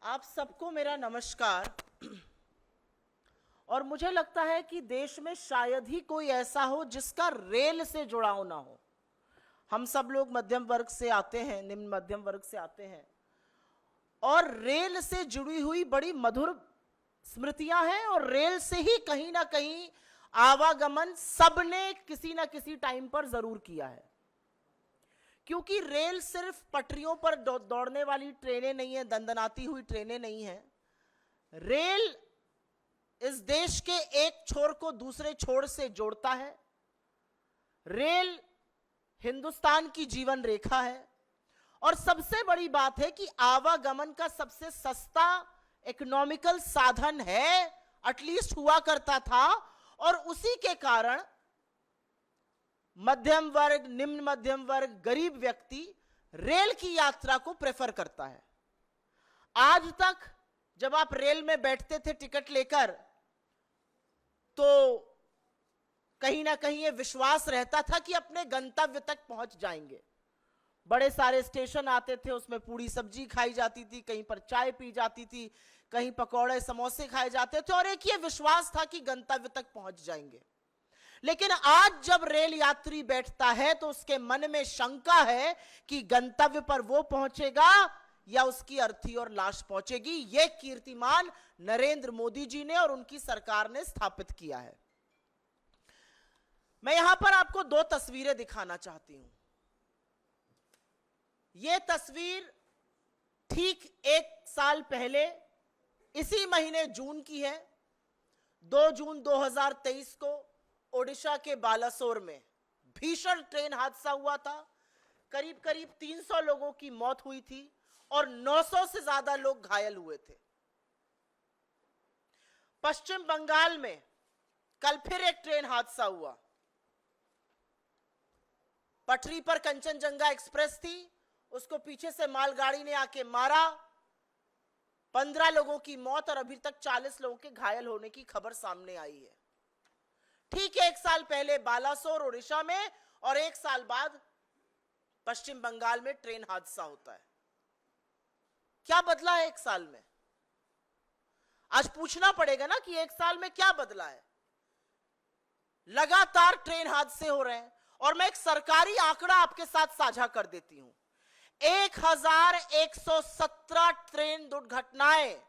आप सबको मेरा नमस्कार। और मुझे लगता है कि देश में शायद ही कोई ऐसा हो जिसका रेल से जुड़ाव ना हो। हम सब लोग मध्यम वर्ग से आते हैं, निम्न मध्यम वर्ग से आते हैं, और रेल से जुड़ी हुई बड़ी मधुर स्मृतियां हैं। और रेल से ही कहीं ना कहीं आवागमन सबने किसी ना किसी टाइम पर जरूर किया है, क्योंकि रेल सिर्फ पटरियों पर दौड़ने वाली ट्रेनें नहीं है, दंदनाती हुई ट्रेनें नहीं है। रेल इस देश के एक छोर को दूसरे छोर से जोड़ता है। रेल हिंदुस्तान की जीवन रेखा है। और सबसे बड़ी बात है कि आवागमन का सबसे सस्ता इकोनॉमिकल साधन है, एटलीस्ट हुआ करता था। और उसी के कारण मध्यम वर्ग, निम्न मध्यम वर्ग, गरीब व्यक्ति रेल की यात्रा को प्रेफर करता है। आज तक जब आप रेल में बैठते थे टिकट लेकर, तो कहीं ना कहीं ये विश्वास रहता था कि अपने गंतव्य तक पहुंच जाएंगे। बड़े सारे स्टेशन आते थे, उसमें पूरी सब्जी खाई जाती थी, कहीं पर चाय पी जाती थी, कहीं पकौड़े समोसे खाए जाते थे, और एक ये विश्वास था कि गंतव्य तक पहुंच जाएंगे। लेकिन आज जब रेल यात्री बैठता है तो उसके मन में शंका है कि गंतव्य पर वो पहुंचेगा या उसकी अर्थी और लाश पहुंचेगी। यह कीर्तिमान नरेंद्र मोदी जी ने और उनकी सरकार ने स्थापित किया है। मैं यहां पर आपको दो तस्वीरें दिखाना चाहती हूं। यह तस्वीर ठीक एक साल पहले इसी महीने जून की है। 2 जून 2023 को ओडिशा के बालासोर में भीषण ट्रेन हादसा हुआ था। करीब करीब 300 लोगों की मौत हुई थी और 900 से ज्यादा लोग घायल हुए थे। पश्चिम बंगाल में कल फिर एक ट्रेन हादसा हुआ। पटरी पर कंचनजंगा एक्सप्रेस थी, उसको पीछे से मालगाड़ी ने आके मारा। 15 लोगों की मौत और अभी तक 40 लोगों के घायल होने की खबर सामने आई है। ठीक एक साल पहले बालासोर ओडिशा में और एक साल बाद पश्चिम बंगाल में ट्रेन हादसा होता है। क्या बदला है एक साल में? आज पूछना पड़ेगा ना कि एक साल में क्या बदला है। लगातार ट्रेन हादसे हो रहे हैं और मैं एक सरकारी आंकड़ा आपके साथ साझा कर देती हूं। 1117 ट्रेन दुर्घटनाएं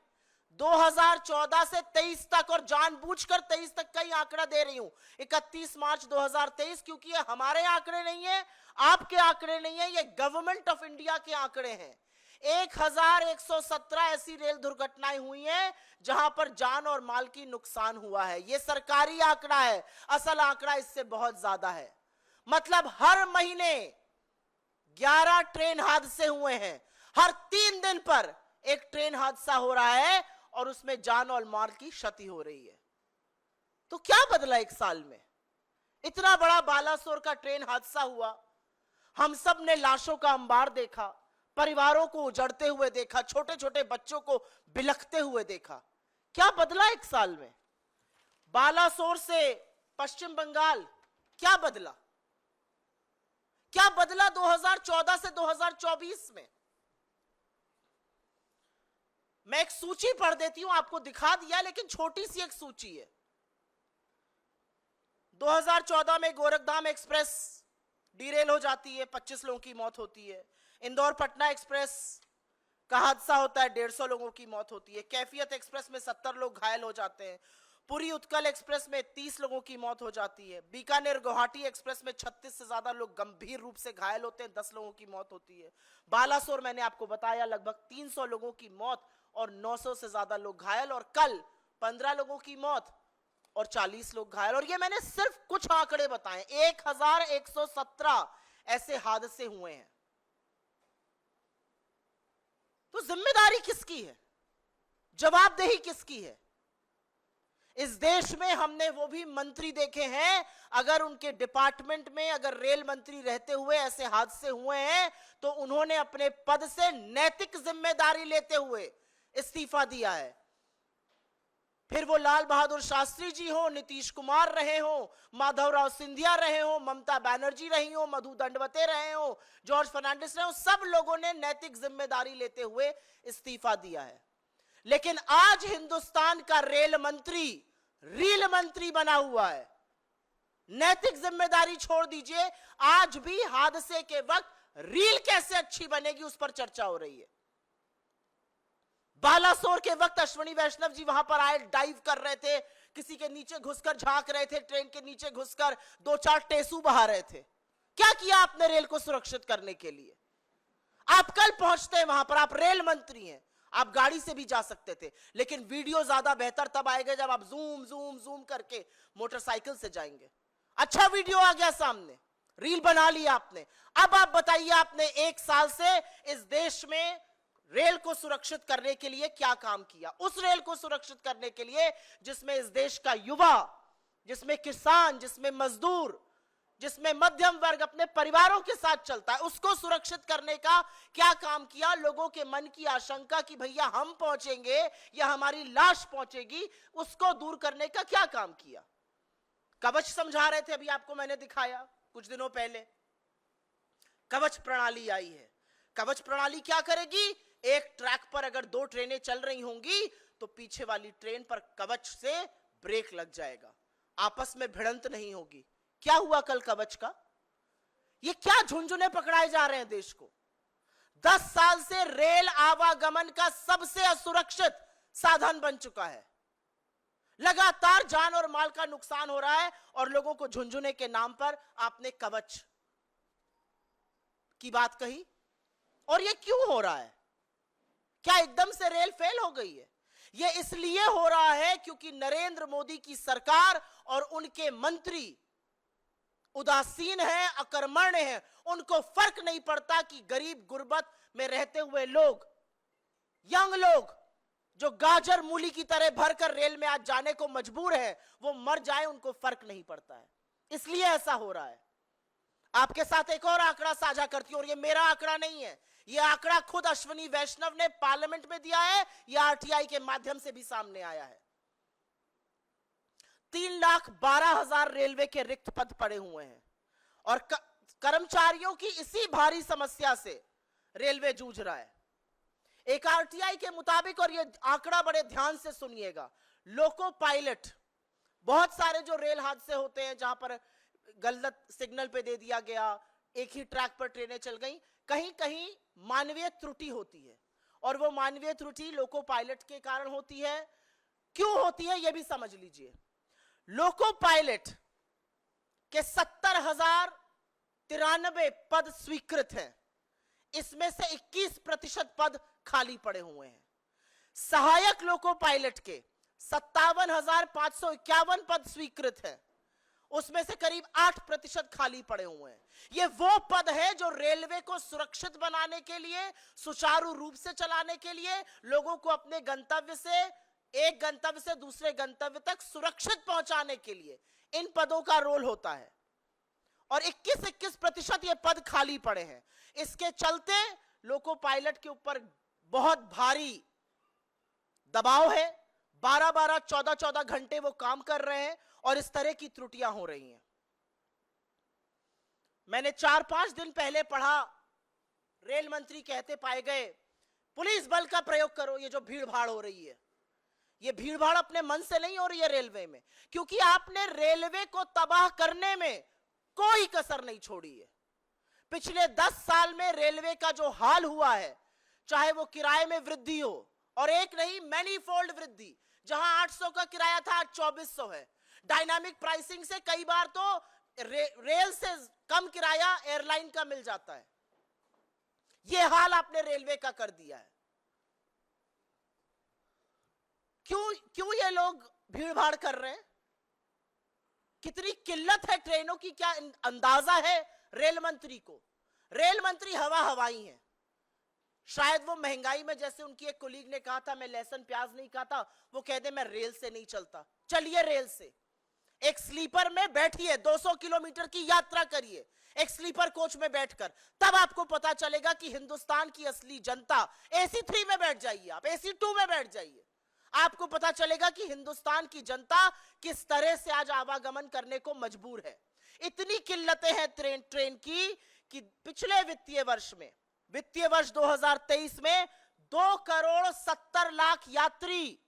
2014 से 23 तक, और जानबूझकर 23 तक का ही आंकड़ा दे रही हूं, 31 मार्च 2023, क्योंकि ये हमारे आंकड़े नहीं है, आपके आंकड़े नहीं है, ये गवर्नमेंट ऑफ इंडिया के आंकड़े हैं। 1117 ऐसी रेल दुर्घटनाएं हुई हैं जहां पर जान और माल की नुकसान हुआ है। यह सरकारी आंकड़ा है, असल आंकड़ा इससे बहुत ज्यादा है। मतलब हर महीने 11 ट्रेन हादसे हुए हैं। हर 3 दिन पर एक ट्रेन हादसा हो रहा है और उसमें जान और माल की क्षति हो रही है। तो क्या बदला एक साल में? इतना बड़ा बालासोर का ट्रेन हादसा हुआ, हम सब ने लाशों का अंबार देखा, परिवारों को उजड़ते हुए देखा, छोटे छोटे बच्चों को बिलखते हुए देखा। क्या बदला एक साल में? बालासोर से पश्चिम बंगाल क्या बदला? क्या बदला 2014 से 2024 में? मैं एक सूची पढ़ देती हूं, आपको दिखा दिया, लेकिन छोटी सी एक सूची है। 2014 में गोरखधाम एक्सप्रेस डीरेल हो जाती है, 25 लोगों की मौत होती है। इंदौर पटना एक्सप्रेस का हादसा होता है, 150 लोगों की मौत होती है। कैफियत एक्सप्रेस में 70 लोग घायल हो जाते हैं। पुरी उत्कल एक्सप्रेस में 30 लोगों की मौत हो जाती है। बीकानेर गुवाहाटी एक्सप्रेस में 36 से ज्यादा लोग गंभीर रूप से घायल होते हैं, 10 लोगों की मौत होती है। बालासोर मैंने आपको बताया, लगभग 300 लोगों की मौत और 900 से ज्यादा लोग घायल, और कल 15 लोगों की मौत और 40 लोग घायल। और ये मैंने सिर्फ कुछ आंकड़े बताए। 1117 ऐसे हादसे हुए हैं। तो जिम्मेदारी किसकी है? जवाबदेही किसकी है? इस देश में हमने वो भी मंत्री देखे हैं, अगर उनके डिपार्टमेंट में अगर रेल मंत्री रहते हुए ऐसे हादसे हुए हैं तो उन्होंने अपने पद से नैतिक जिम्मेदारी लेते हुए इस्तीफा दिया है। फिर वो लाल बहादुर शास्त्री जी हो, नीतीश कुमार रहे हो, माधवराव सिंधिया रहे हो, ममता बनर्जी रही हो, मधु दंडवते रहे हो, जॉर्ज फर्नांडिस रहे हो, सब लोगों ने नैतिक जिम्मेदारी लेते हुए इस्तीफा दिया है। लेकिन आज हिंदुस्तान का रेल मंत्री रील मंत्री बना हुआ है। नैतिक जिम्मेदारी छोड़ दीजिए, आज भी हादसे के वक्त रील कैसे अच्छी बनेगी उस पर चर्चा हो रही है। बालासोर के वक्त अश्विनी वैष्णव जी वहां पर आए, डाइव कर रहे थे, किसी के नीचे घुसकर झांक रहे थे, ट्रेन के नीचे घुसकर 2-4 टेसू बहा रहे थे। क्या किया आपने रेल को सुरक्षित करने के लिए? आप कल पहुंचते हैं वहां पर, आप रेल मंत्री हैं, आप गाड़ी से भी जा सकते थे, लेकिन वीडियो ज्यादा बेहतर तब आएगा जब आप जूम जूम जूम करके मोटरसाइकिल से जाएंगे। अच्छा वीडियो आ गया सामने, रील बना लिया आपने। अब आप बताइए, आपने 1 साल से इस देश में रेल को सुरक्षित करने के लिए क्या काम किया? उस रेल को सुरक्षित करने के लिए जिसमें इस देश का युवा, जिसमें किसान, जिसमें मजदूर, जिसमें मध्यम वर्ग अपने परिवारों के साथ चलता है, उसको सुरक्षित करने का क्या काम किया? लोगों के मन की आशंका कि भैया हम पहुंचेंगे या हमारी लाश पहुंचेगी, उसको दूर करने का क्या काम किया? कवच समझा रहे थे, अभी आपको मैंने दिखाया कुछ दिनों पहले। कवच प्रणाली आई है। कवच प्रणाली क्या करेगी? एक ट्रैक पर अगर 2 ट्रेनें चल रही होंगी तो पीछे वाली ट्रेन पर कवच से ब्रेक लग जाएगा, आपस में भिड़ंत नहीं होगी। क्या हुआ कल कवच का? ये क्या झुंझुने पकड़ाए जा रहे हैं देश को? 10 साल से रेल आवागमन का सबसे असुरक्षित साधन बन चुका है। लगातार जान और माल का नुकसान हो रहा है और लोगों को झुंझुने के नाम पर आपने कवच की बात कही। और ये क्यों हो रहा है? क्या एकदम से रेल फेल हो गई है? ये इसलिए हो रहा है क्योंकि नरेंद्र मोदी की सरकार और उनके मंत्री उदासीन हैं, अकर्मण्य हैं। उनको फर्क नहीं पड़ता कि गरीब गुर्बत में रहते हुए लोग, यंग लोग जो गाजर मूली की तरह भरकर रेल में आज जाने को मजबूर है, वो मर जाए, उनको फर्क नहीं पड़ता है। इसलिए ऐसा हो रहा है। आपके साथ एक और आंकड़ा साझा करती हूं, और ये मेरा आंकड़ा नहीं है, ये आंकड़ा खुद अश्विनी वैष्णव ने पार्लियामेंट में दिया है, यह आरटीआई के माध्यम से भी सामने आया है। 3,12,000 रेलवे के रिक्त पद पड़े हुए हैं और कर्मचारियों की इसी भारी समस्या से रेलवे जूझ रहा है। एक आरटीआई के मुताबिक, और ये आंकड़ा बड़े ध्यान से सुनिएगा, लोको पायलट, बहुत सारे जो रेल हादसे होते हैं जहां पर गलत सिग्नल पे दे दिया गया, एक ही ट्रैक पर ट्रेनें चल गई, कहीं कहीं मानवीय त्रुटि होती है, और वो मानवीय त्रुटि लोको पायलट के कारण होती है। क्यों होती है ये भी समझ लीजिए। लोको पायलट के 70,093 पद स्वीकृत हैं, इसमें से 21% पद खाली पड़े हुए हैं। सहायक लोको पायलट के 57,551 पद स्वीकृत हैं, उसमें से करीब 8% खाली पड़े हुए हैं। ये वो पद है जो रेलवे को सुरक्षित बनाने के लिए, सुचारू रूप से चलाने के लिए, लोगों को अपने गंतव्य से, एक गंतव्य से दूसरे गंतव्य तक सुरक्षित पहुंचाने के लिए इन पदों का रोल होता है। और 21% ये पद खाली पड़े हैं। इसके चलते लोको पायलट के ऊपर बहुत भारी दबाव है। 12-12, 14-14 घंटे वो काम कर रहे हैं और इस तरह की त्रुटियां हो रही हैं। मैंने 4-5 दिन पहले पढ़ा, रेल मंत्री कहते पाए गए, पुलिस बल का प्रयोग करो। ये जो भीड़ भाड़ हो रही है, ये भीड़ भाड़ अपने मन से नहीं हो रही है रेलवे में, क्योंकि आपने रेलवे को तबाह करने में कोई कसर नहीं छोड़ी है। पिछले 10 साल में रेलवे का जो हाल हुआ है, चाहे वो किराए में वृद्धि हो, और एक नहीं मैनीफोल्ड वृद्धि, जहां 800 का किराया था आज 2400 है। डायनामिक प्राइसिंग से कई बार तो रेल से कम किराया एयरलाइन का मिल जाता है। यह हाल आपने रेलवे का कर दिया है। क्यों ये लोग भीड़ भाड़ कर रहे हैं? कितनी किल्लत है ट्रेनों की, क्या अंदाजा है रेल मंत्री को? रेल मंत्री हवा हवाई हैं। शायद वो महंगाई में, जैसे उनकी एक कोलीग ने कहा था, मैं लहसुन प्याज नहीं खाता, वो कह दे मैं रेल से नहीं चलता। चलिए रेल से, एक स्लीपर में बैठिए, 200 किलोमीटर की यात्रा करिए एक स्लीपर कोच में बैठकर, तब आपको पता चलेगा कि हिंदुस्तान की असली जनता, AC 3 में बैठ जाइए, आप AC 2 में बैठ जाइए, आपको पता चलेगा कि हिंदुस्तान की जनता किस तरह से आज आवागमन करने को मजबूर है। इतनी किल्लतें हैं ट्रेन की कि पिछले वित्तीय वर्ष में, वित्तीय वर्ष 2023 में 2,70,00,000 यात्री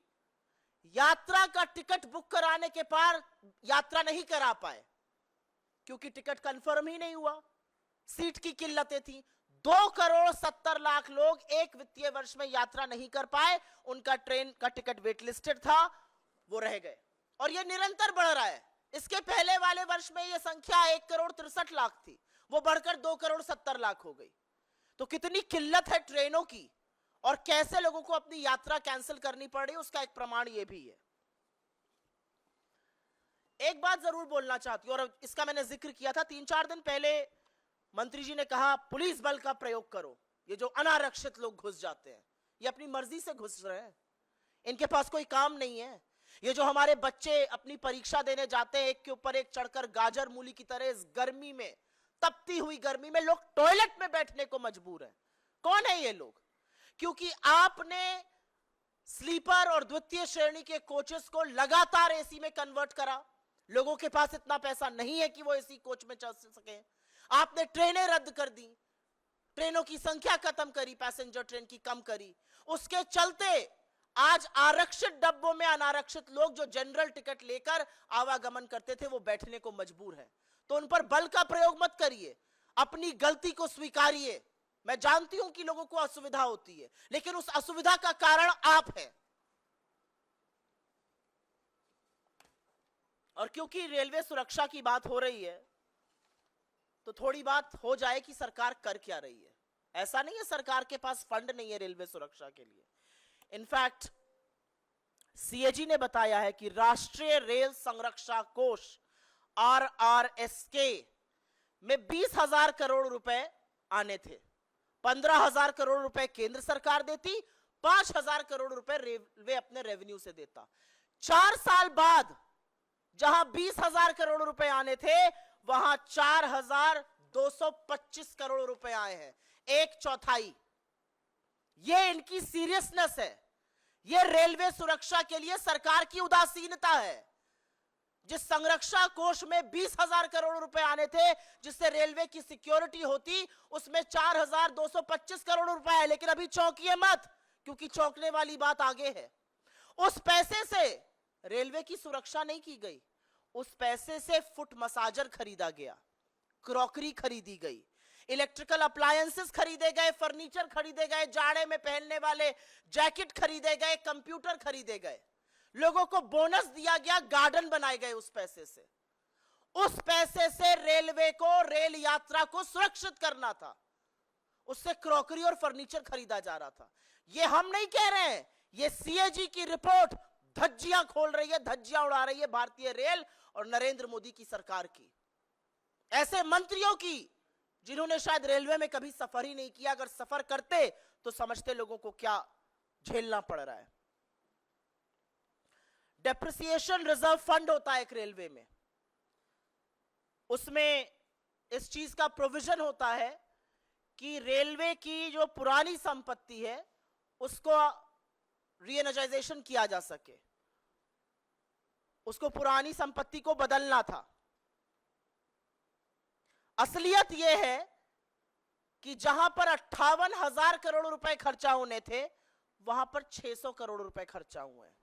यात्रा का टिकट बुक कराने के पार यात्रा नहीं करा पाए, क्योंकि टिकट कंफर्म ही नहीं हुआ, सीट की किल्लतें थी। 2,70,00,000 लोग एक वित्तीय वर्ष में यात्रा नहीं कर पाए, उनका ट्रेन का टिकट वेट लिस्टेड था, वो रह गए। और ये निरंतर बढ़ रहा है। इसके पहले वाले वर्ष में ये संख्या 1,63,00,000 थी, वो बढ़कर 2,70,00,000 हो गई। तो कितनी किल्लत है ट्रेनों की और कैसे लोगों को अपनी यात्रा कैंसिल करनी पड़ रही है, उसका एक प्रमाण ये भी है। एक बात जरूर बोलना चाहती हूं, और इसका मैंने जिक्र किया था 3-4 दिन पहले। मंत्री जी ने कहा पुलिस बल का प्रयोग करो, ये जो अनारक्षित लोग घुस जाते हैं, ये अपनी मर्जी से घुस रहे हैं, इनके पास कोई काम नहीं है। ये जो हमारे बच्चे अपनी परीक्षा देने जाते हैं, एक के ऊपर एक चढ़कर गाजर मूली की तरह इस गर्मी में, तपती हुई गर्मी में लोग टॉयलेट में बैठने को मजबूर हैं। कौन है ये लोग? क्योंकि आपने स्लीपर और द्वितीय श्रेणी के कोचेस को लगातार एसी में कन्वर्ट करा। लोगों के पास इतना पैसा नहीं है कि वो एसी कोच में चल सके। आपने ट्रेनें रद्द कर दी, ट्रेनों की संख्या खत्म करी, पैसेंजर ट्रेन की कम करी। उसके चलते आज आरक्षित डब्बों में अनारक्षित लोग जो जनरल टिकट लेकर आवागमन करते थे, वो बैठने को मजबूर है। तो उन पर बल का प्रयोग मत करिए, अपनी गलती को स्वीकारिए। मैं जानती हूं कि लोगों को असुविधा होती है, लेकिन उस असुविधा का कारण आप हैं। और क्योंकि रेलवे सुरक्षा की बात हो रही है, तो थोड़ी बात हो जाए कि सरकार कर क्या रही है। ऐसा नहीं है सरकार के पास फंड नहीं है रेलवे सुरक्षा के लिए। इनफैक्ट सीएजी ने बताया है कि राष्ट्रीय रेल संरक्षा कोष RRSK में 20,000 करोड़ रुपए आने थे। 15,000 करोड़ रुपए केंद्र सरकार देती, 5,000 करोड़ रुपए रेलवे अपने रेवेन्यू से देता। 4 साल बाद जहां 20,000 करोड़ रुपए आने थे, वहां 4,225 करोड़ रुपए आए हैं, 1/4। ये इनकी सीरियसनेस है। ये रेलवे सुरक्षा के लिए सरकार की उदासीनता है। जिस संरक्षा कोष में 20,000 करोड़ रुपए आने थे, जिससे रेलवे की सिक्योरिटी होती, उसमें 4,225 करोड़ रुपए है। लेकिन अभी चौंकिए मत, क्योंकि चौंकने वाली बात आगे है। उस पैसे से रेलवे की सुरक्षा नहीं की गई, उस पैसे से फुट मसाजर खरीदा गया, क्रॉकरी खरीदी गई, इलेक्ट्रिकल अप्लायंसेस खरीदे गए, फर्नीचर खरीदे गए, जाड़े में पहनने वाले जैकेट खरीदे गए, कंप्यूटर खरीदे गए, लोगों को बोनस दिया गया, गार्डन बनाए गए उस पैसे से। उस पैसे से रेलवे को, रेल यात्रा को सुरक्षित करना था, उससे क्रॉकरी और फर्नीचर खरीदा जा रहा था। ये हम नहीं कह रहे हैं, ये सीएजी की रिपोर्ट धज्जियां खोल रही है, धज्जियां उड़ा रही है भारतीय रेल और नरेंद्र मोदी की सरकार की। ऐसे मंत्रियों की जिन्होंने शायद रेलवे में कभी सफर ही नहीं किया। अगर सफर करते तो समझते लोगों को क्या झेलना पड़ रहा है। डेप्रिसिएशन रिजर्व फंड होता है एक रेलवे में, उसमें इस चीज का प्रोविजन होता है कि रेलवे की जो पुरानी संपत्ति है उसको रीएनर्जाइजेशन किया जा सके, उसको पुरानी संपत्ति को बदलना था। असलियत यह है कि जहां पर 58,000 करोड़ रुपए खर्चा होने थे, वहां पर 600 करोड़ रुपए खर्चा हुए हैं।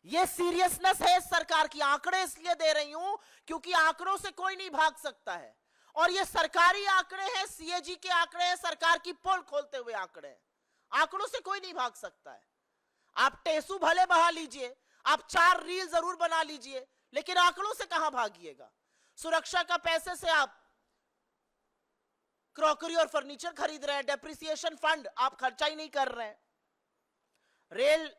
यह सीरियसनेस है सरकार की। आंकड़े इसलिए दे रही हूं क्योंकि आंकड़ों से कोई नहीं भाग सकता है, और ये सरकारी आंकड़े हैं, सीएजी के आंकड़े हैं, सरकार की पोल खोलते हुए आंकड़े हैं। आंकड़ों से कोई नहीं भाग सकता है। आप टेसू भले बहा लीजिए, आप 4 रील जरूर बना लीजिए, लेकिन आंकड़ों से कहां भागिएगा। सुरक्षा का पैसे से आप क्रॉकरी और फर्नीचर खरीद रहे हैं, डेप्रिसिएशन फंड आप खर्चा ही नहीं कर रहे हैं। रेल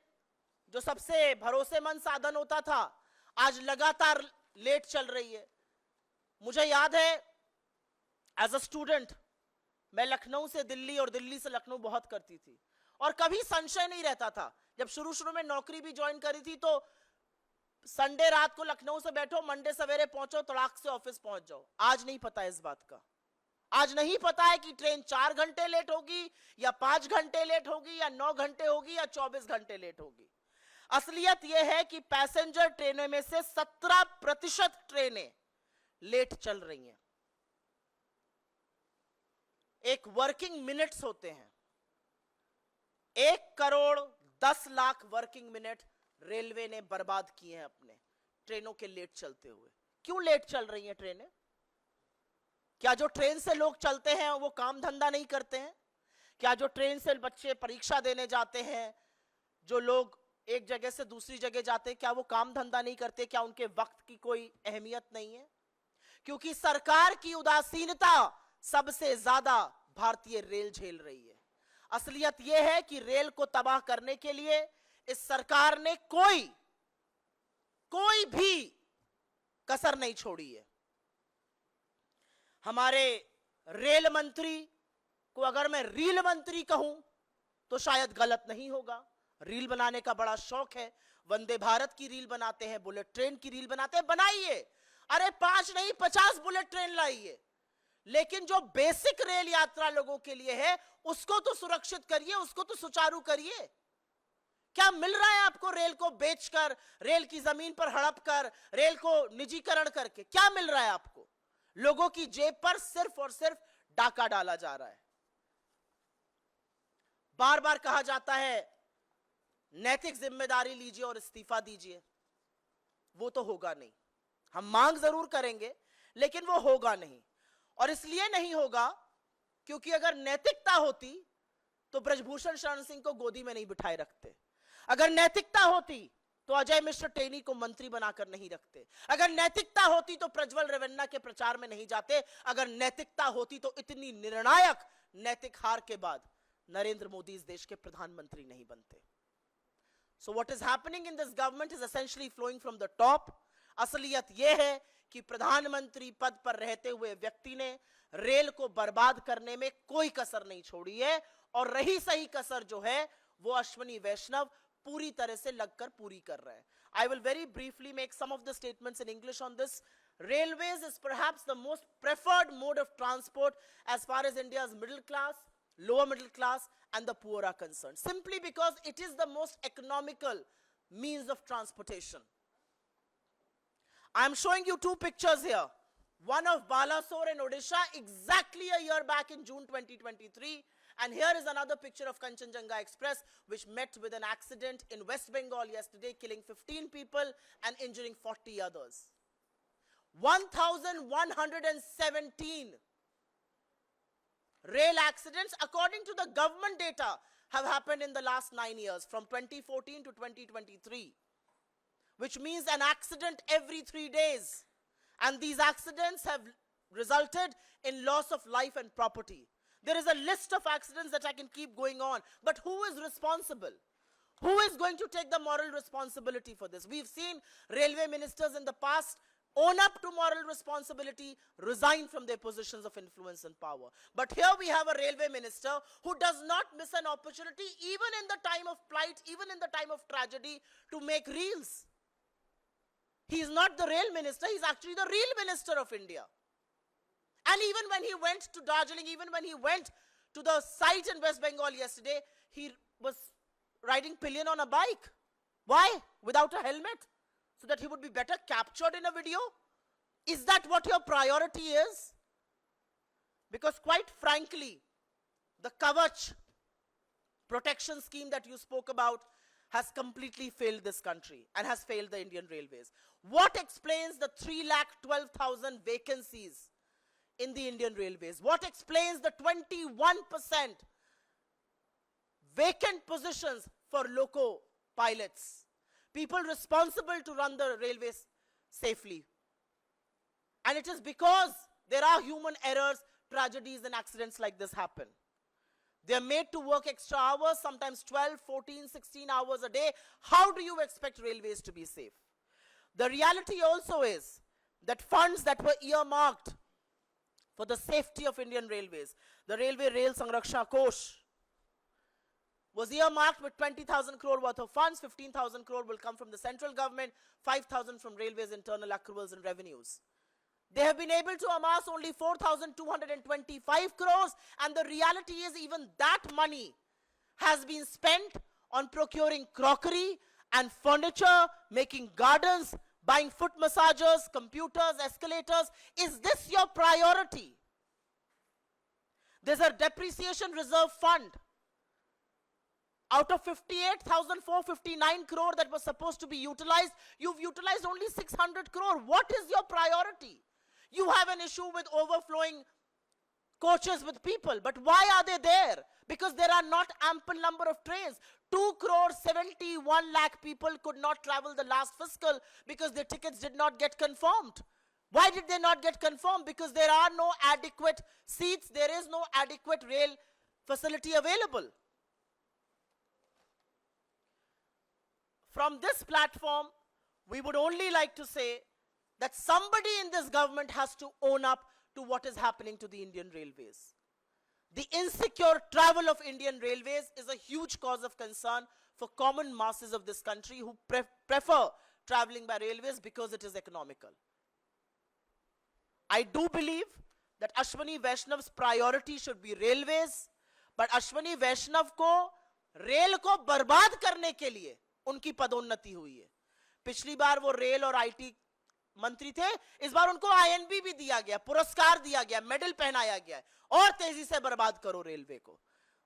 जो सबसे भरोसेमंद साधन होता था, आज लगातार लेट चल रही है। मुझे याद है एज अ स्टूडेंट मैं लखनऊ से दिल्ली और दिल्ली से लखनऊ बहुत करती थी, और कभी संशय नहीं रहता था। जब शुरू में नौकरी भी ज्वाइन करी थी तो संडे रात को लखनऊ से बैठो, मंडे सवेरे पहुंचो, तड़ाक से ऑफिस पहुंच जाओ। आज नहीं पता इस बात का। आज नहीं पता है कि ट्रेन 4 घंटे लेट होगी या 5 घंटे लेट होगी या 9 घंटे होगी या 24 घंटे लेट होगी। असलियत यह है कि पैसेंजर ट्रेनों में से 17% ट्रेनें लेट चल रही हैं। एक वर्किंग मिनट्स होते हैं, 1,10,00,000 वर्किंग मिनट रेलवे ने बर्बाद किए हैं अपने ट्रेनों के लेट चलते हुए। क्यों लेट चल रही हैं ट्रेनें? क्या जो ट्रेन से लोग चलते हैं वो काम धंधा नहीं करते हैं? क्या जो ट्रेन से बच्चे परीक्षा देने जाते हैं, जो लोग एक जगह से दूसरी जगह जाते हैं, क्या वो काम धंधा नहीं करते? क्या उनके वक्त की कोई अहमियत नहीं है? क्योंकि सरकार की उदासीनता सबसे ज्यादा भारतीय रेल झेल रही है। असलियत यह है कि रेल को तबाह करने के लिए इस सरकार ने कोई भी कसर नहीं छोड़ी है। हमारे रेल मंत्री को अगर मैं रील मंत्री कहूं तो शायद गलत नहीं होगा। रील बनाने का बड़ा शौक है, वंदे भारत की रील बनाते हैं, बुलेट ट्रेन की रील बनाते हैं, बनाइए। अरे 5 नहीं 50 बुलेट ट्रेन लाइए, लेकिन जो बेसिक रेल यात्रा लोगों के लिए है उसको तो सुरक्षित करिए, उसको तो सुचारू करिए। क्या मिल रहा है आपको रेल को बेचकर, रेल की जमीन पर हड़प कर, रेल को निजीकरण करके? क्या मिल रहा है आपको? लोगों की जेब पर सिर्फ और सिर्फ डाका डाला जा रहा है। बार बार कहा जाता है नैतिक जिम्मेदारी लीजिए और इस्तीफा दीजिए। वो तो होगा नहीं। हम मांग जरूर करेंगे लेकिन वो होगा नहीं। और इसलिए नहीं होगा क्योंकि अगर नैतिकता होती तो ब्रजभूषण शरण सिंह को गोदी में नहीं बिठाए रखते। अगर नैतिकता होती तो अजय मिश्र टेनी को मंत्री बनाकर नहीं रखते। अगर नैतिकता होती तो प्रज्वल रेवन्ना के प्रचार में नहीं जाते। अगर नैतिकता होती तो इतनी निर्णायक नैतिक हार के बाद नरेंद्र मोदी इस देश के प्रधानमंत्री नहीं बनते। So what is happening in this government is essentially flowing from the top. असलियत यह है कि प्रधानमंत्री पद पर रहते हुए व्यक्ति ने रेल को बर्बाद करने में कोई कसर नहीं छोड़ी है, और रही सही कसर जो है वो अश्विनी वैष्णव पूरी तरह से लगकर पूरी कर रहे हैं। I will very briefly make some of the statements in English on this. Railways is perhaps the most preferred mode of transport as far as India's middle class, lower middle class and the poor are concerned, simply because it is the most economical means of transportation. I am showing you two pictures here. One of Balasore in Odisha exactly a year back in June 2023, and here is another picture of Kanchenjunga Express which met with an accident in West Bengal yesterday, killing 15 people and injuring 40 others. 1,117 rail accidents according to the government data have happened in the last 9 years from 2014 to 2023, which means an accident every 3 days, and these accidents have resulted in loss of life and property. There is a list of accidents that I can keep going on, but who is responsible? Who is going to take the moral responsibility for this? We've seen railway ministers in the past own up to moral responsibility, resign from their positions of influence and power. But here we have a railway minister who does not miss an opportunity, even in the time of plight, even in the time of tragedy, to make reels. He is not the rail minister, he is actually the real minister of India. And even when he went to Darjeeling, even when he went to the site in West Bengal yesterday, he was riding pillion on a bike. Why? Without a helmet? So that he would be better captured in a video? Is that what your priority is? Because quite frankly, the Kavach protection scheme that you spoke about has completely failed this country and has failed the Indian Railways. What explains the 3,12,000 vacancies in the Indian Railways? What explains the 21% vacant positions for loco pilots? People responsible to run the railways safely. And it is because there are human errors, tragedies and accidents like this happen. They are made to work extra hours, sometimes 12, 14, 16 hours a day. How do you expect railways to be safe? The reality also is that funds that were earmarked for the safety of Indian Railways, the Railway Rail Sanraksha Kosh, was earmarked with 20,000 crore worth of funds. 15,000 crore will come from the central government, 5,000 from Railways internal accruals and revenues. They have been able to amass only 4,225 crores, and the reality is even that money has been spent on procuring crockery and furniture, making gardens, buying foot massagers, computers, escalators. Is this your priority? There's a depreciation reserve fund Out of 58,459 crore that was supposed to be utilized, you've utilized only 600 crore. What is your priority? You have an issue with overflowing coaches with people, but why are they there? Because there are not ample number of trains. 2,71,00,000 people could not travel the last fiscal because their tickets did not get confirmed. Why did they not get confirmed? Because there are no adequate seats, there is no adequate rail facility available. From this platform, we would only like to say that somebody in this government has to own up to what is happening to the Indian Railways. The insecure travel of Indian Railways is a huge cause of concern for common masses of this country who prefer traveling by railways because it is economical. I do believe that Ashwani Vaishnav's priority should be railways, but Ashwani Vaishnav को rail को बर्बाद करने के लिए उनकी पदोन्नति हुई है। पिछली बार वो रेल और आईटी मंत्री थे, इस बार उनको आईएनबी भी दिया गया, पुरस्कार दिया गया, मेडल पहनाया गया है। और तेजी से बर्बाद करो रेलवे को,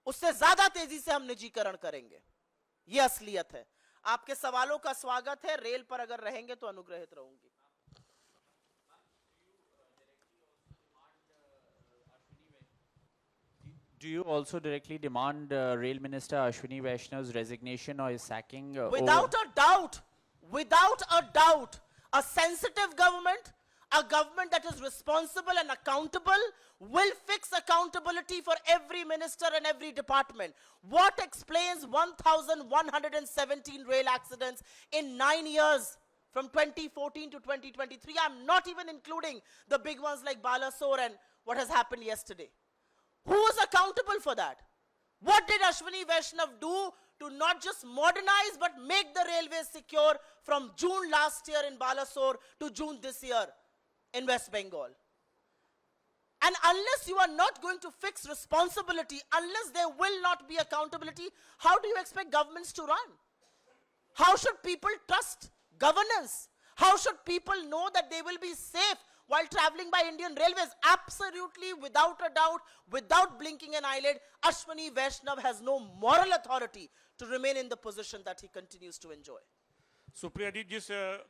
उससे ज्यादा तेजी से हम निजीकरण करेंगे। ये असलियत है। आपके सवालों का स्वागत है। रेल पर अगर रहेंगे तो अनुग्रहित रहूंगी। Do you also directly demand Rail Minister Ashwani Vaishnav's resignation or his sacking? Without a doubt, a sensitive government, a government that is responsible and accountable, will fix accountability for every minister and every department. What explains 1,117 rail accidents in 9 years? From 2014 to 2023, I'm not even including the big ones like Balasore and what has happened yesterday. Who is accountable for that? What did Ashwani Vaishnav do to not just modernize but make the railways secure from June last year in Balasore to June this year in West Bengal? And unless you are not going to fix responsibility, unless there will not be accountability, how do you expect governments to run? How should people trust governance? How should people know that they will be safe while traveling by Indian Railways? Absolutely, without a doubt, without blinking an eyelid, Ashwani Vaishnav has no moral authority to remain in the position that he continues to enjoy. Supriya जी, जिस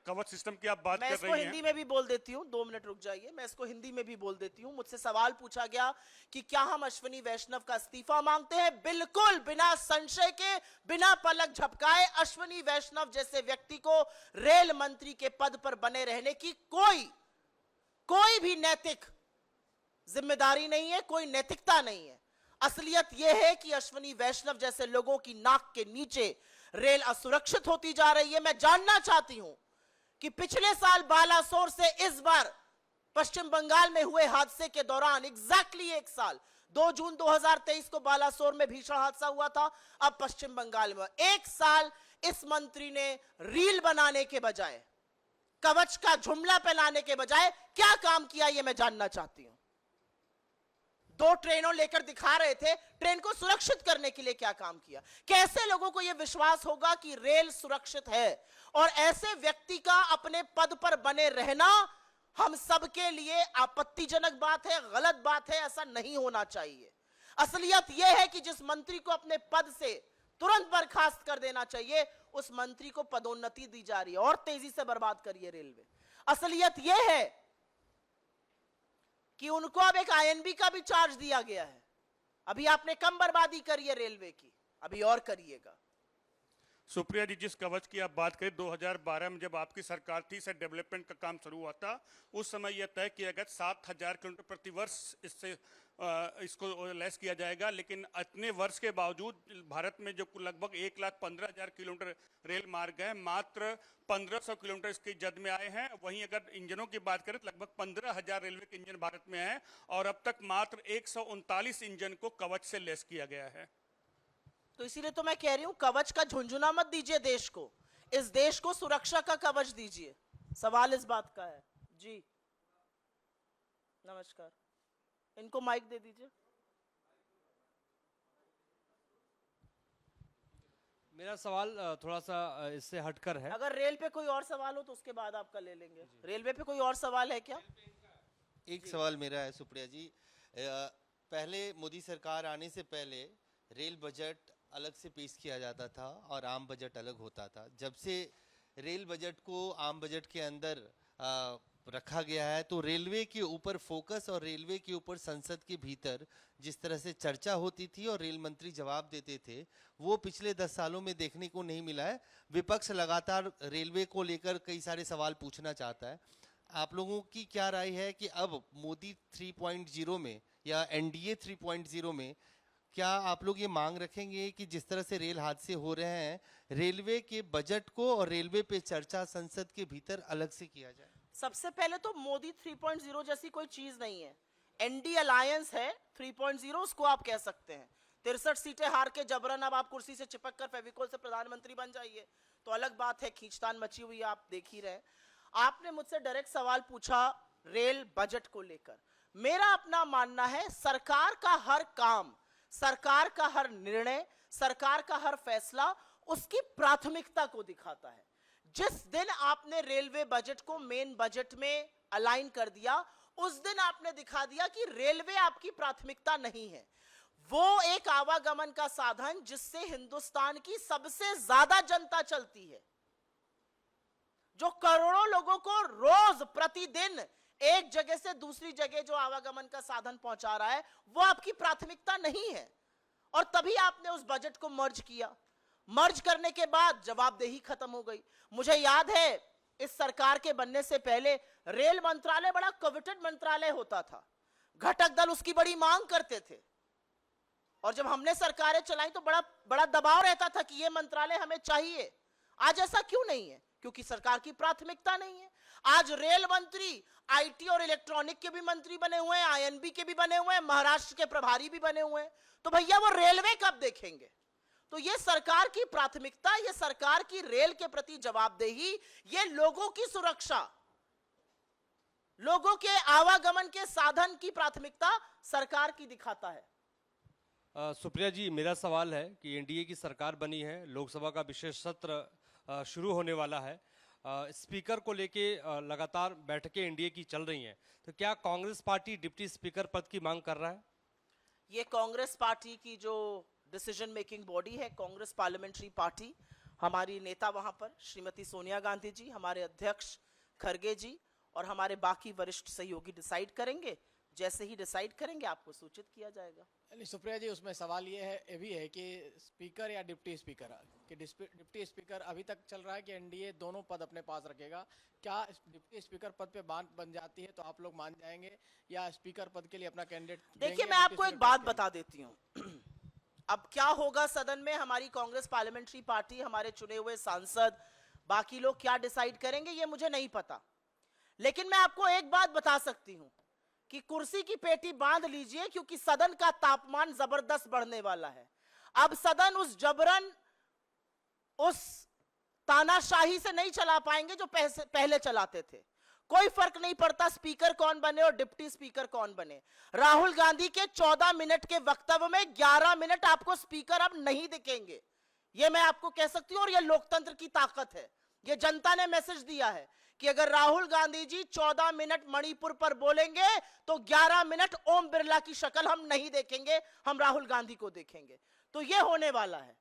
कवच system की आप बात मैं कर इसको रही हैं, हिंदी में भी बोल देती हूँ, 2 मिनट रुक जाइए, मैं इसको हिंदी में भी बोल देती हूँ। मुझसे सवाल पूछा गया कि क्या हम अश्वनी वैष्णव का इस्तीफा मांगते हैं। बिल्कुल बिना संशय के, बिना पलक झपकाए, अश्वनी वैष्णव जैसे व्यक्ति को रेल मंत्री के पद पर बने रहने की कोई भी नैतिक जिम्मेदारी नहीं है, कोई नैतिकता नहीं है। असलियत यह है कि अश्वनी वैष्णव जैसे लोगों की नाक के नीचे रेल असुरक्षित होती जा रही है। मैं जानना चाहती हूं कि पिछले साल बालासोर से इस बार पश्चिम बंगाल में हुए हादसे के दौरान एग्जैक्टली 1 साल, 2 जून 2023 को बालासोर में भीषण हादसा हुआ था। अब पश्चिम बंगाल में 1 साल इस मंत्री ने रील बनाने के बजाय, कवच का जुमला पहनाने के बजाय क्या काम किया, यह मैं जानना चाहती हूं। 2 ट्रेनों लेकर दिखा रहे थे, ट्रेन को सुरक्षित करने के लिए क्या काम किया? कैसे लोगों को यह विश्वास होगा कि रेल सुरक्षित है? और ऐसे व्यक्ति का अपने पद पर बने रहना हम सबके लिए आपत्तिजनक बात है, गलत बात है, ऐसा नहीं होना चाहिए। असलियत यह है कि जिस मंत्री को अपने पद से तुरंत बर्खास्त कर देना चाहिए, उस मंत्री को पदोन्नति दी जा रही है और तेजी से बर्बाद करिए रेलवे। असलियत यह है कि उनको अब एक आईएनबी का भी चार्ज दिया गया है। अभी आपने कम बर्बादी करी है रेलवे की, अभी और करिएगा। सुप्रिया जी, जिस कवच की आप बात करें, 2012 में जब आपकी सरकार थी, इससे डेवलपमेंट का काम शुरू हुआ था। उस समय यह तय किया गया 7,000 किलोमीटर प्रति वर्ष इससे इसको लेस किया जाएगा, लेकिन इतने वर्ष के बावजूद भारत में जो लगभग 1,15,000 किलोमीटर रेल मार्ग है, मात्र 1,500 किलोमीटर इसकी जद में आए हैं। वहीं अगर इंजनों की बात करें तो लगभग 15,000 रेलवे के इंजन भारत में हैं और अब तक मात्र 139 इंजन को कवच से लेस किया गया है। तो इसीलिए तो मैं कह रही हूं, कवच का झुंझुना मत दीजिए देश को, इस देश को सुरक्षा का कवच दीजिए। सवाल इस बात का है। जी नमस्कार, इनको माइक दे दीजिए। मेरा सवाल थोड़ा सा इससे हटकर है। अगर रेल पे कोई और सवाल हो तो उसके बाद आपका ले लेंगे। रेलवे पे कोई और सवाल है क्या? एक सवाल मेरा है सुप्रिया जी। पहले मोदी सरकार आने से पहले रेल बजट अलग से पेश किया जाता था और आम बजट अलग होता था। जब से रेल बजट को आम बजट के अंदर रखा गया है तो रेलवे के ऊपर फोकस और रेलवे के ऊपर संसद के भीतर जिस तरह से चर्चा होती थी और रेल मंत्री जवाब देते थे वो पिछले 10 सालों में देखने को नहीं मिला है। विपक्ष लगातार रेलवे को लेकर कई सारे सवाल पूछना चाहता है। आप लोगों की क्या राय है कि अब मोदी 3.0 में या एनडीए 3.0 में क्या आप लोग ये मांग रखेंगे कि जिस तरह से रेल हादसे हो रहे हैं रेलवे के बजट को और रेलवे पे चर्चा संसद के भीतर अलग से किया जाए? सबसे पहले तो मोदी 3.0 जैसी कोई चीज नहीं है। एनडी अलायंस है 3.0, उसको आप कह सकते हैं। 63 सीटें हार के जबरन अब आप कुर्सी से चिपक कर फेविकोल से प्रधानमंत्री बन जाइए तो अलग बात है, खींचतान मची हुई है, आप देख ही रहे। आपने मुझसे डायरेक्ट सवाल पूछा रेल बजट को लेकर। मेरा अपना मानना है सरकार का हर काम, सरकार का हर निर्णय, सरकार का हर फैसला उसकी प्राथमिकता को दिखाता है। जिस दिन आपने रेलवे बजट को मेन बजट में अलाइन कर दिया उस दिन आपने दिखा दिया कि रेलवे आपकी प्राथमिकता नहीं है। वो एक आवागमन का साधन जिससे हिंदुस्तान की सबसे ज्यादा जनता चलती है, जो करोड़ों लोगों को रोज प्रतिदिन एक जगह से दूसरी जगह जो आवागमन का साधन पहुंचा रहा है, वो आपकी प्राथमिकता नहीं है। और तभी आपने उस बजट को मर्ज किया। मर्ज करने के बाद जवाबदेही खत्म हो गई। मुझे याद है इस सरकार के बनने से पहले रेल मंत्रालय बड़ा कविटेड मंत्रालय होता था, घटक दल उसकी बड़ी मांग करते थे, और जब हमने सरकारें चलाई तो बड़ा बड़ा दबाव रहता था कि यह मंत्रालय हमें चाहिए। आज ऐसा क्यों नहीं है? क्योंकि सरकार की प्राथमिकता नहीं है। आज रेल मंत्री आईटी और इलेक्ट्रॉनिक के भी मंत्री बने हुए हैं, आईएनबी के भी बने हुए हैं, महाराष्ट्र के प्रभारी भी बने हुए हैं। तो भैया वो रेलवे कब देखेंगे? तो ये सरकार की प्राथमिकता, ये सरकार की रेल के प्रति जवाबदेही, ये लोगों की सुरक्षा, लोगों के आवागमन के साधन की प्राथमिकता सरकार की दिखाता है। सुप्रिया जी, मेरा सवाल है कि एनडीए की सरकार बनी है, लोकसभा का विशेष सत्र शुरू होने वाला है, स्पीकर को लेके लगातार बैठकें एनडीए की चल रही हैं, तो क्या कांग्रेस पार्टी डिप्टी स्पीकर पद की मांग कर रहा है? ये कांग्रेस पार्टी की जो डिसीजन मेकिंग बॉडी है, कांग्रेस पार्लियामेंट्री पार्टी, हमारी नेता वहां पर श्रीमती सोनिया गांधी जी, हमारे अध्यक्ष खरगे जी और हमारे बाकी वरिष्ठ सहयोगी डिसाइड करेंगे। जैसे ही डिसाइड करेंगे आपको सूचित किया जाएगा। नहीं सुप्रिया जी, उसमें सवाल ये भी है कि स्पीकर या डिप्टी स्पीकर, कि डिप्टी स्पीकर अभी तक चल रहा है कि एनडीए दोनों पद अपने पास रखेगा। क्या डिप्टी स्पीकर पद पे बात बन जाती है तो आप लोग मान जाएंगे या स्पीकर पद के लिए अपना कैंडिडेट? देखिए, मैं आपको एक बात बता देती हूँ। अब क्या होगा सदन में, हमारी कांग्रेस पार्लियामेंट्री पार्टी, हमारे चुने हुए सांसद, बाकी लोग क्या डिसाइड करेंगे ये मुझे नहीं पता। लेकिन मैं आपको एक बात बता सकती हूं कि कुर्सी की पेटी बांध लीजिए, क्योंकि सदन का तापमान जबरदस्त बढ़ने वाला है। अब सदन उस जबरन, उस तानाशाही से नहीं चला पाएंगे जो पहले चलाते थे। कोई फर्क नहीं पड़ता स्पीकर कौन बने और डिप्टी स्पीकर कौन बने। राहुल गांधी के 14 मिनट के वक्तव्य में 11 मिनट आपको स्पीकर अब नहीं दिखेंगे, यह मैं आपको कह सकती हूं। और यह लोकतंत्र की ताकत है। यह जनता ने मैसेज दिया है कि अगर राहुल गांधी जी 14 मिनट मणिपुर पर बोलेंगे तो 11 मिनट ओम बिरला की शक्ल हम नहीं देखेंगे, हम राहुल गांधी को देखेंगे। तो यह होने वाला है।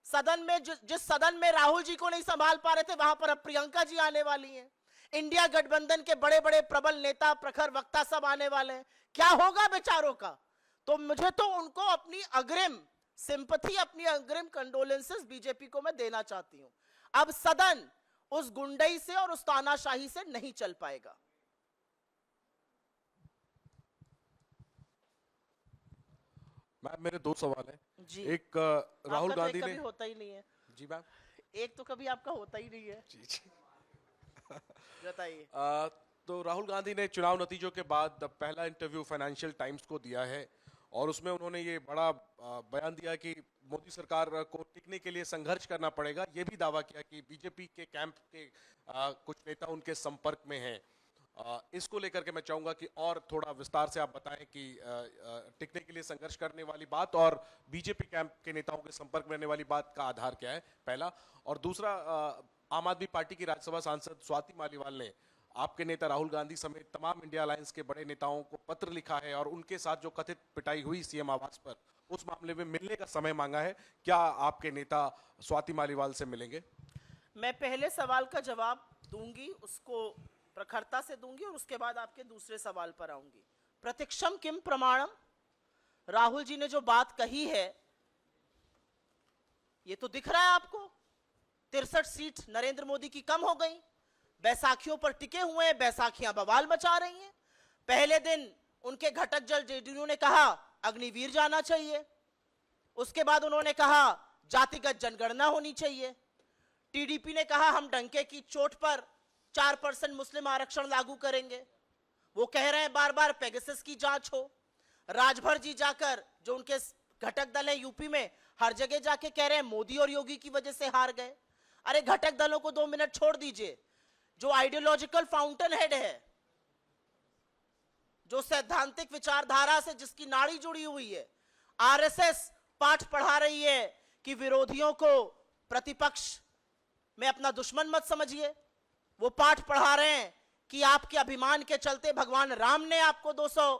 सदन में जिस सदन में राहुल जी को नहीं संभाल पा रहे थे, वहां पर अब प्रियंका जी आने वाली हैं। इंडिया गठबंधन के बड़े बड़े प्रबल नेता, प्रखर वक्ता सब आने वाले हैं। क्या होगा बेचारों का? तो मुझे तो उनको अपनी अग्रिम सिंपैथी, अपनी अग्रिम कंडोलेंसेस बीजेपी को मैं देना चाहती हूं। अब सदन उस गुंडई से और उस तानाशाही से नहीं चल पाएगा। मैम, मेरे दो सवाल हैं। जी। एक राहुल आपका तो गांधी एक ने, कभी होता ही नहीं है। जी मैम, एक तो कभी आपका होता ही नहीं है। जी जी बताइए। तो राहुल गांधी ने चुनाव नतीजों के बाद पहला इंटरव्यू फाइनेंशियल टाइम्स को दिया है और उसमें उन्होंने ये बड़ा बयान दिया कि मोदी सरकार को टिकने के लिए संघर्ष करना पड़ेगा। ये भी दावा किया कि बीजेपी के कैंप के कुछ नेता उनके संपर्क में हैं। इसको लेकर के मैं चाहूंगा कि और थोड़ा विस्तार से आप बताएं कि टिकने के लिए संघर्ष करने वाली बात और बीजेपी कैंप के नेताओं के संपर्क में रहने वाली बात का आधार क्या है, पहला। और दूसरा, आम आदमी पार्टी की राज्यसभा सांसद स्वाति मालीवाल ने आपके नेता राहुल गांधी समेत तमाम इंडिया अलायंस के बड़े नेताओं को पत्र लिखा है और उनके साथ जो कथित पिटाई हुई सीएम आवास पर, उस मामले में मिलने का समय मांगा है। क्या आपके नेता स्वाति मालीवाल से मिलेंगे? मैं पहले सवाल का जवाब दूंगी, उसको प्रखरता से दूंगी, और उसके बाद आपके दूसरे सवाल पर आऊंगी। प्रत्यक्षम किम प्रमाणम, राहुल जी ने जो बात कही है ये तो दिख रहा है आपको। 63 सीट नरेंद्र मोदी की कम हो गई, बैसाखियों पर टिके हुए हैं, बैसाखियां बवाल मचा रही हैं। पहले दिन उनके घटक जल जेडीयू ने कहा अग्निवीर जाना चाहिए, उसके बाद उन्होंने कहा जातिगत जनगणना होनी चाहिए। टीडीपी ने कहा हम डंके की चोट पर 4% मुस्लिम आरक्षण लागू करेंगे। वो कह रहे हैं बार बार पेगासस की जांच हो। राजभर जी जाकर, जो उनके घटक दल है यूपी में, हर जगह जाके कह रहे हैं मोदी और योगी की वजह से हार गए। अरे घटक दलों को 2 मिनट छोड़ दीजिए, जो आइडियोलॉजिकल फाउंटेन हेड है, जो सैद्धांतिक विचारधारा से जिसकी नाड़ी जुड़ी हुई है, आरएसएस पाठ पढ़ा रही है कि विरोधियों को प्रतिपक्ष में अपना दुश्मन मत समझिए। वो पाठ पढ़ा रहे हैं कि आपके अभिमान के चलते भगवान राम ने आपको 200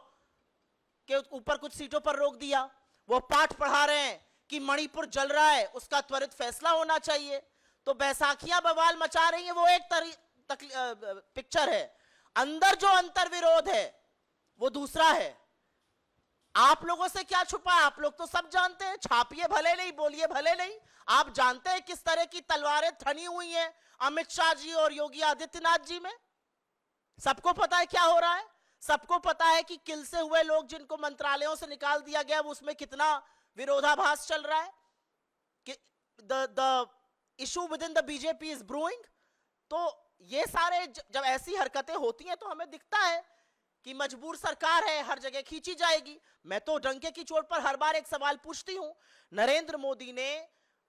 के ऊपर कुछ सीटों पर रोक दिया। वो पाठ पढ़ा रहे हैं कि मणिपुर जल रहा है, उसका त्वरित फैसला होना चाहिए। तो बैसाखियां बवाल मचा रही हैं, वो एक पिक्चर है। अंदर जो अंतर विरोध है वो दूसरा है। आप लोगों से क्या छुपा है, आप लोग तो सब जानते हैं। छापिए भले नहीं, बोलिए भले नहीं, आप जानते हैं किस तरह की तलवारें थनी हुई हैं अमित शाह जी और योगी आदित्यनाथ जी में। सबको पता है क्या हो रहा है। सबको पता है कि किल से हुए लोग जिनको मंत्रालयों से निकाल दिया गया, वो उसमें कितना विरोधाभास चल रहा है कि the issue with in the BJP is brewing. तो ये सारे जब ऐसी हरकतें होती हैं तो हमें दिखता है कि मजबूर सरकार है, हर जगह खींची जाएगी। मैं तो डंके की चोट पर हर बार एक सवाल पूछती हूं, नरेंद्र मोदी ने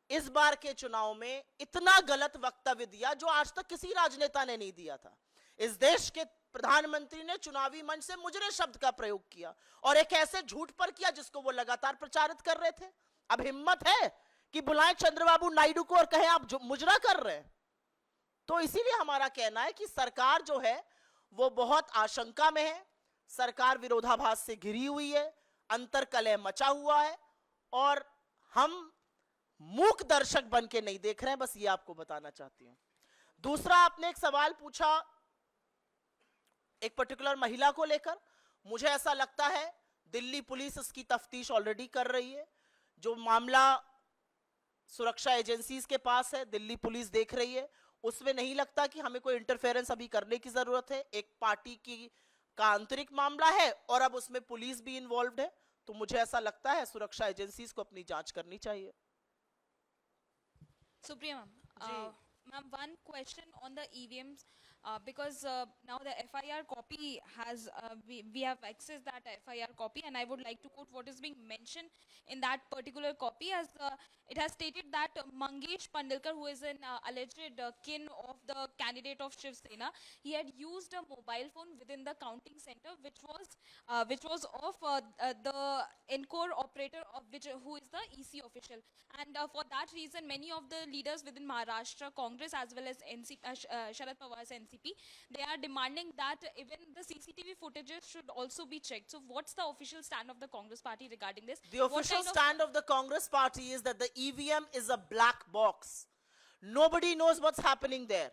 इस बार के चुनाव में इतना गलत वक्तव्य दिया जो आज तक किसी राजनेता ने नहीं दिया था। इस देश के प्रधानमंत्री ने चुनावी मंच से मुजरे शब्द का प्रयोग किया, और एक ऐसे झूठ पर किया जिसको वो लगातार प्रचारित कर रहे थे। अब हिम्मत है कि बुलाएं चंद्रबाबू नायडू को और कहें आप मुजरा कर रहे हैं। तो इसीलिए हमारा कहना है कि सरकार जो है वो बहुत आशंका में है, सरकार विरोधाभास से घिरी हुई है, अंतरकलह मचा हुआ है, और हम मूक दर्शक बन के नहीं देख रहे हैं। बस ये आपको बताना चाहती हूं। दूसरा, आपने एक सवाल पूछा एक पर्टिकुलर महिला को लेकर। मुझे ऐसा लगता है दिल्ली पुलिस इसकी तफ्तीश ऑलरेडी कर रही है। जो मामला सुरक्षा एजेंसीज के पास है, दिल्ली पुलिस देख रही है। उसमें नहीं लगता कि हमें कोई इंटरफेरेंस अभी करने की जरूरत है। एक पार्टी का आंतरिक मामला है और अब उसमें पुलिस भी इन्वॉल्व्ड है, तो मुझे ऐसा लगता है सुरक्षा एजेंसीज को अपनी जांच करनी चाहिए। Supriya ma'am, one question on the EVMs, because now the FIR copy has, we have accessed that FIR copy, and I would like to quote what is being mentioned in that particular copy, as it has stated that Mangesh Pandalkar, who is an alleged kin of the candidate of Shiv Sena, he had used a mobile phone within the counting center, which was of the Encore operator, of who is the EC official, and for that reason, many of the leaders within Maharashtra Congress as well as Sharad Pawar's NCP, they are demanding that even the CCTV footages should also be checked. So what's the official stand of the Congress party regarding this? The official stand of the Congress party is that the EVM is a black box. Nobody knows what's happening there.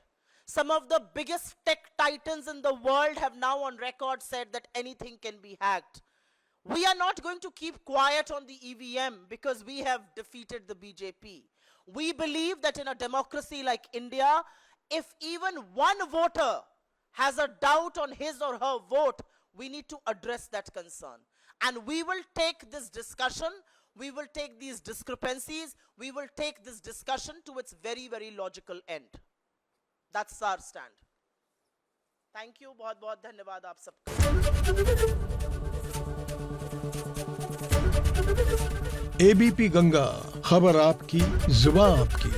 Some of the biggest tech titans in the world have now on record said that anything can be hacked. We are not going to keep quiet on the EVM because we have defeated the BJP. We believe that in a democracy like India, if even one voter has a doubt on his or her vote, we need to address that concern. And we will take this discussion, we will take these discrepancies, we will take this discussion to its very, very logical end. That's our stand. Thank you. बहुत-बहुत धन्यवाद आप सबका। ABP Ganga, खबर आपकी, जुबान आपकी।